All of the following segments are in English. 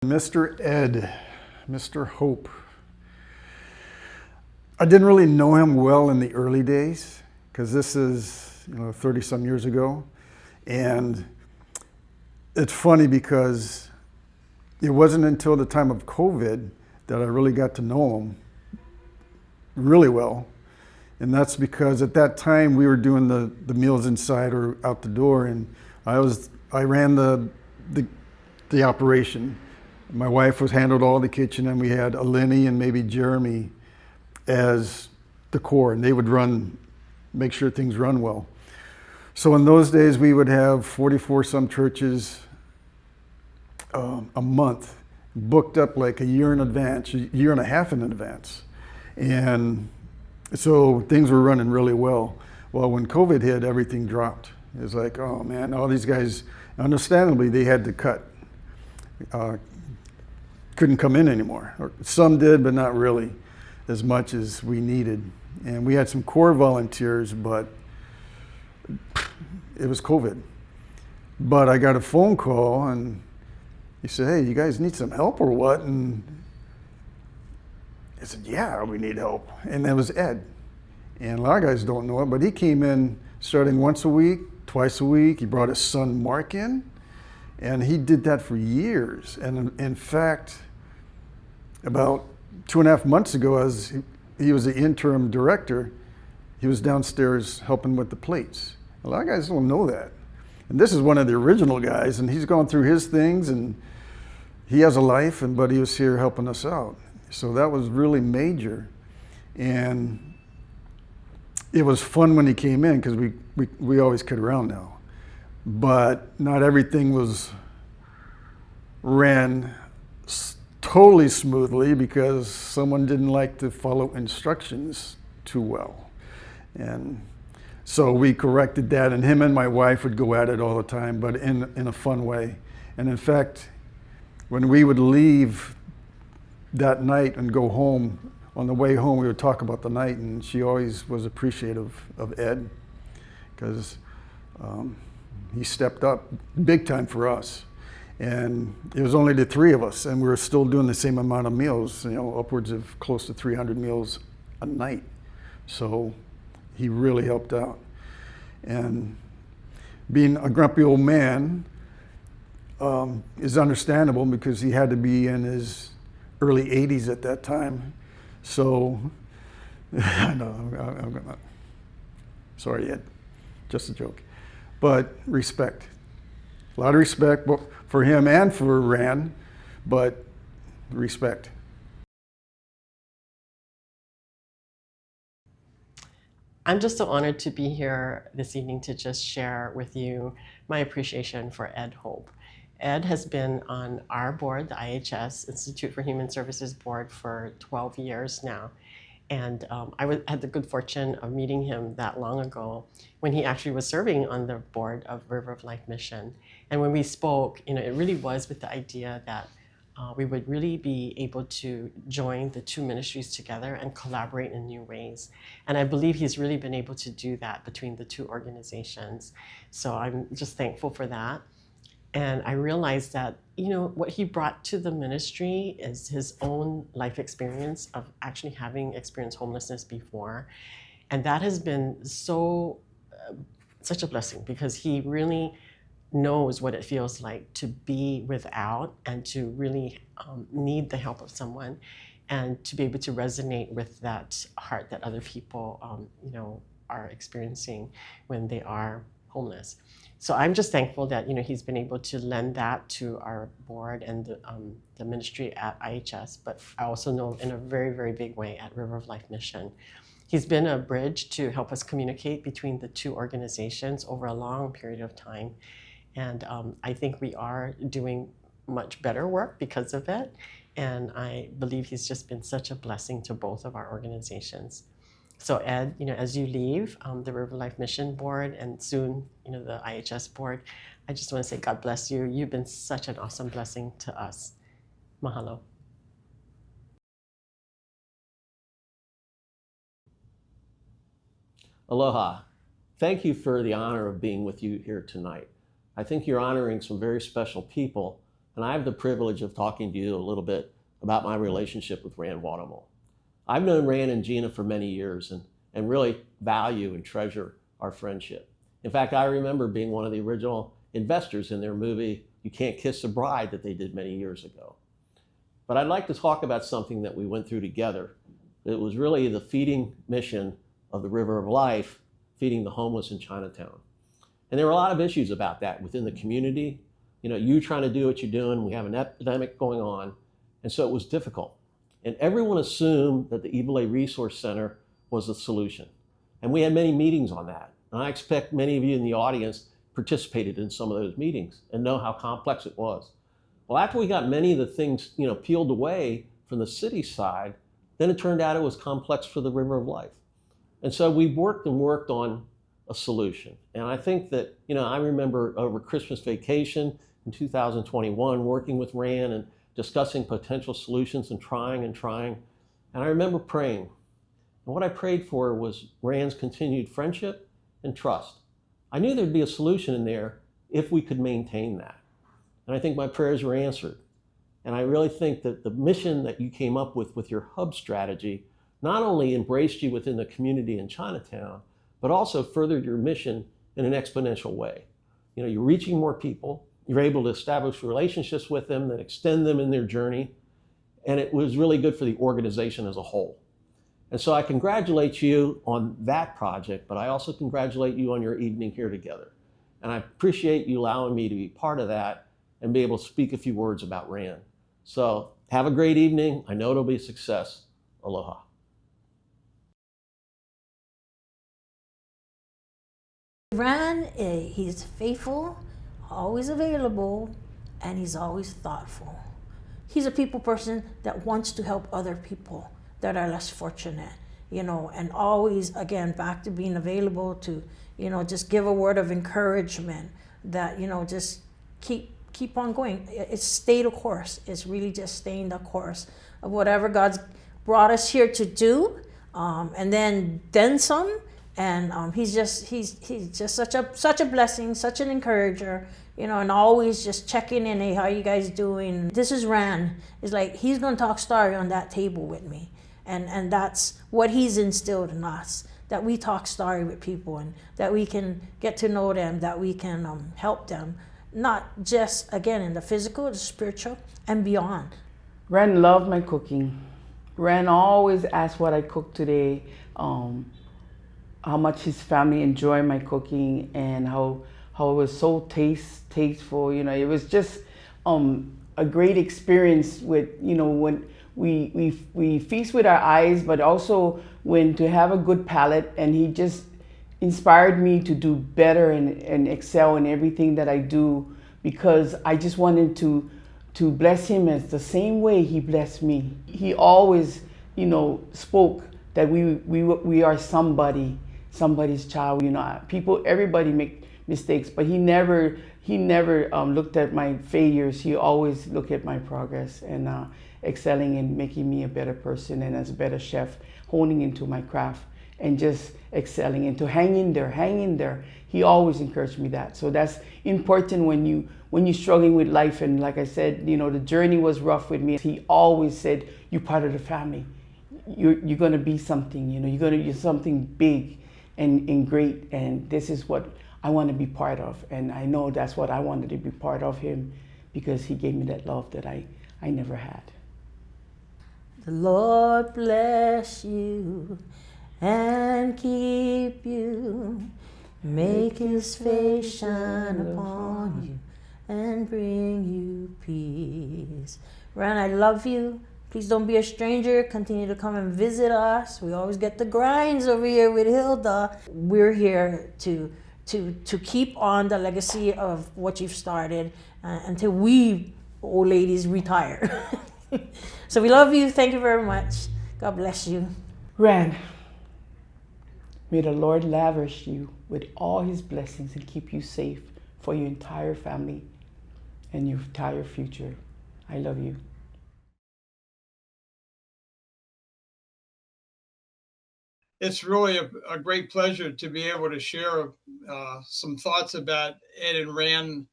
Mr. Ed, Mr. Hope. I didn't really know him well in the early days because this is 30 some years ago. And it's funny because it wasn't until the time of COVID that I really got to know him really well. And that's because at that time we were doing the meals inside or out the door, and I ran the operation. My wife handled all the kitchen, and we had Eleni and maybe Jeremy as the core, and they would make sure things run well. So in those days, we would have 44 some churches a month, booked up like a year in advance, a year and a half in advance. And so things were running really well. Well, when COVID hit, everything dropped. It was like, oh man, all these guys, understandably, they had to cut. Couldn't come in anymore. Or some did, but not really as much as we needed. And we had some core volunteers, but it was COVID. But I got a phone call, and he said, hey, you guys need some help or what? And I said, yeah, we need help. And that was Ed. And a lot of guys don't know it, but he came in starting once a week, twice a week. He brought his son Mark in, and he did that for years. And in fact, about 2.5 months ago, as he was the interim director, he was downstairs helping with the plates. A lot of guys don't know that. And this is one of the original guys, and he's gone through his things, and he has a life, but he was here helping us out. So that was really major. And it was fun when he came in, because we always kid around now. But not everything ran totally smoothly because someone didn't like to follow instructions too well. And so we corrected that, and him and my wife would go at it all the time, but in a fun way. And in fact, when we would leave that night and go home, on the way home we would talk about the night, and she always was appreciative of Ed because he stepped up big time for us. And it was only the three of us, and we were still doing the same amount of meals, upwards of close to 300 meals a night. So he really helped out. And being a grumpy old man is understandable because he had to be in his early 80s at that time. So, I know, I'm gonna, sorry, Ed, just a joke. But respect. A lot of respect for him and for Ran, but respect. I'm just so honored to be here this evening to just share with you my appreciation for Ed Hope. Ed has been on our board, the IHS, Institute for Human Services Board, for 12 years now. And I had the good fortune of meeting him that long ago when he actually was serving on the board of River of Life Mission. And when we spoke, it really was with the idea that we would really be able to join the two ministries together and collaborate in new ways. And I believe he's really been able to do that between the two organizations. So I'm just thankful for that. And I realized that, what he brought to the ministry is his own life experience of actually having experienced homelessness before. And that has been such a blessing because he really knows what it feels like to be without and to really need the help of someone and to be able to resonate with that heart that other people, are experiencing when they are homeless. So I'm just thankful that he's been able to lend that to our board and the ministry at IHS, but I also know in a very, very big way at River of Life Mission. He's been a bridge to help us communicate between the two organizations over a long period of time. And I think we are doing much better work because of it. And I believe he's just been such a blessing to both of our organizations. So Ed, as you leave the River Life Mission Board and soon, the IHS Board, I just want to say God bless you. You've been such an awesome blessing to us. Mahalo. Aloha. Thank you for the honor of being with you here tonight. I think you're honoring some very special people and I have the privilege of talking to you a little bit about my relationship with Rand Wadamo. I've known Rand and Gina for many years and really value and treasure our friendship. In fact, I remember being one of the original investors in their movie, You Can't Kiss a Bride, that they did many years ago. But I'd like to talk about something that we went through together. It was really the feeding mission of the River of Life, feeding the homeless in Chinatown. And there were a lot of issues about that within the community. You know, you trying to do what you're doing, we have an epidemic going on, and so it was difficult. And everyone assumed that the Ebola Resource Center was the solution. And we had many meetings on that. And I expect many of you in the audience participated in some of those meetings and know how complex it was. Well, after we got many of the things, peeled away from the city side, then it turned out it was complex for the River of Life. And so we worked on a solution. And I think that, I remember over Christmas vacation in 2021, working with Rand and discussing potential solutions and trying. And I remember praying. And what I prayed for was Rand's continued friendship and trust. I knew there'd be a solution in there if we could maintain that. And I think my prayers were answered. And I really think that the mission that you came up with your hub strategy not only embraced you within the community in Chinatown, but also furthered your mission in an exponential way. You're reaching more people, you're able to establish relationships with them that extend them in their journey, and it was really good for the organization as a whole. And so I congratulate you on that project, but I also congratulate you on your evening here together. And I appreciate you allowing me to be part of that and be able to speak a few words about Rand. So have a great evening. I know it'll be a success. Aloha. Rand, he's faithful, always available, and he's always thoughtful. He's a people person that wants to help other people that are less fortunate, and always, again, back to being available to, just give a word of encouragement that, just keep on going. It's stay the course. It's really just staying the course of whatever God's brought us here to do, and then some. And he's just such a blessing, such an encourager, and always just checking in. Hey, how you guys doing? This is Rand. It's like he's gonna talk story on that table with me, and that's what he's instilled in us. That we talk story with people, and that we can get to know them, that we can help them, not just again in the physical, the spiritual, and beyond. Rand loved my cooking. Rand always asked what I cooked today. How much his family enjoyed my cooking, and how it was so tasteful. It was just a great experience with, when we feast with our eyes, but also when to have a good palate. And he just inspired me to do better and excel in everything that I do, because I just wanted to bless him as the same way he blessed me. He always, spoke that we are somebody's child. Everybody make mistakes, but he never looked at my failures. He always looked at my progress and excelling and making me a better person, and as a better chef, honing into my craft and just excelling and to hang in there. He always encouraged me that. So that's important when you're struggling with life. And like I said, the journey was rough with me. He always said, "You're part of the family. You're gonna be something. You're gonna be something big and great, and this is what I want to be part of." And I know that's what I wanted to be part of him, because he gave me that love that I never had. The Lord bless you and keep you, make his face shine upon you and bring you peace. Rand, I love you. Please don't be a stranger. Continue to come and visit us. We always get the grinds over here with Hilda. We're here to keep on the legacy of what you've started until we old ladies retire. So we love you. Thank you very much. God bless you. Rand, may the Lord lavish you with all his blessings and keep you safe for your entire family and your entire future. I love you. It's really a great pleasure to be able to share some thoughts about Ed and Rand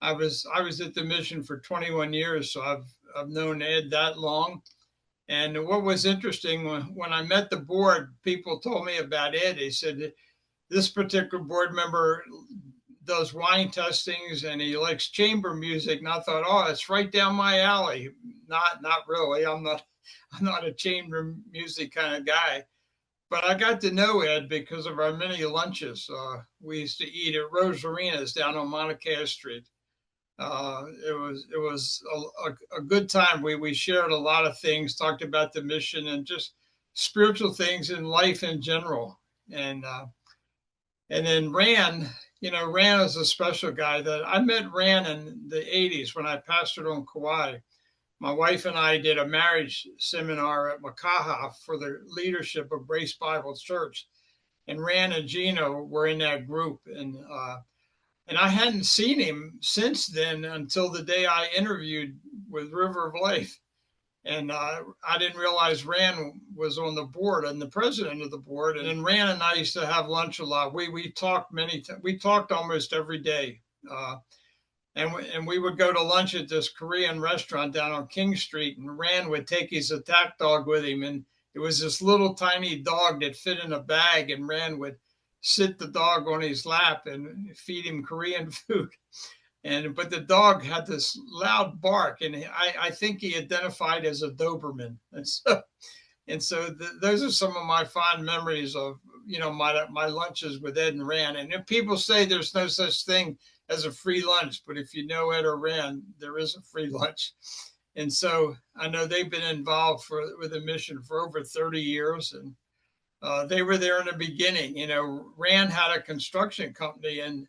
I was at the mission for 21 years, so I've known Ed that long. And what was interesting when I met the board, people told me about Ed. They said this particular board member does wine testings and he likes chamber music. And I thought, oh, it's right down my alley. Not really. I'm not a chamber music kind of guy. But I got to know Ed because of our many lunches. We used to eat at Rosarina's down on Mauna Kea Street. It was a good time. We shared a lot of things, talked about the mission and just spiritual things in life in general. And then Ran is a special guy that I met Ran in the 80s when I pastored on Kauai. My wife and I did a marriage seminar at Makaha for the leadership of Grace Bible Church. And Ran and Gino were in that group. And I hadn't seen him since then until the day I interviewed with River of Life. And I didn't realize Ran was on the board and the president of the board. And Ran and I used to have lunch a lot. We talked many times. We talked almost every day. And we would go to lunch at this Korean restaurant down on King Street, and Ran would take his attack dog with him. And it was this little tiny dog that fit in a bag, and Ran would sit the dog on his lap and feed him Korean food. But the dog had this loud bark, and I think he identified as a Doberman. And so those are some of my fond memories of my lunches with Ed and Ran. And if people say there's no such thing as a free lunch, but if you know Ed or Ran, there is a free lunch. And so I know they've been involved with the mission for over 30 years, and they were there in the beginning. Ran had a construction company, and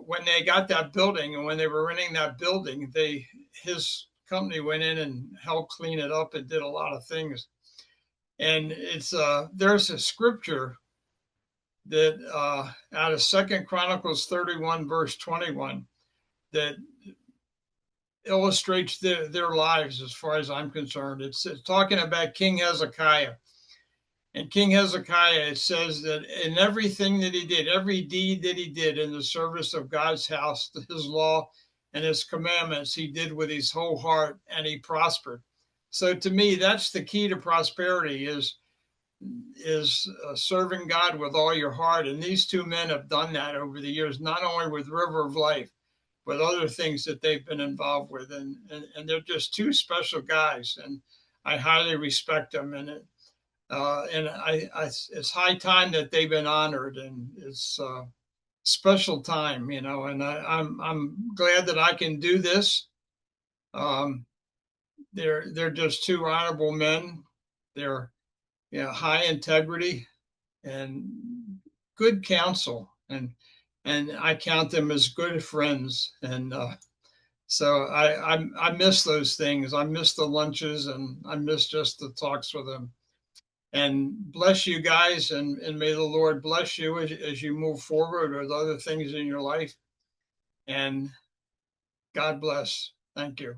when they got that building and when they were renting that building, his company went in and helped clean it up and did a lot of things. And there's a scripture that out of 2 Chronicles 31, verse 21, that illustrates their lives as far as I'm concerned. It's talking about King Hezekiah. And King Hezekiah, it says that in everything that he did, every deed that he did in the service of God's house, his law and his commandments, he did with his whole heart, and he prospered. So to me, that's the key to prosperity is serving God with all your heart. And these two men have done that over the years, not only with River of Life, but other things that they've been involved with. And they're just two special guys, and I highly respect them. And it's high time that they've been honored, and it's a special time, and I'm glad that I can do this. They're just two honorable men. They're high integrity and good counsel, and I count them as good friends. And so I miss those things. I miss the lunches, and I miss just the talks with them. And bless you guys, and may the Lord bless you as you move forward with other things in your life. And God bless. Thank you.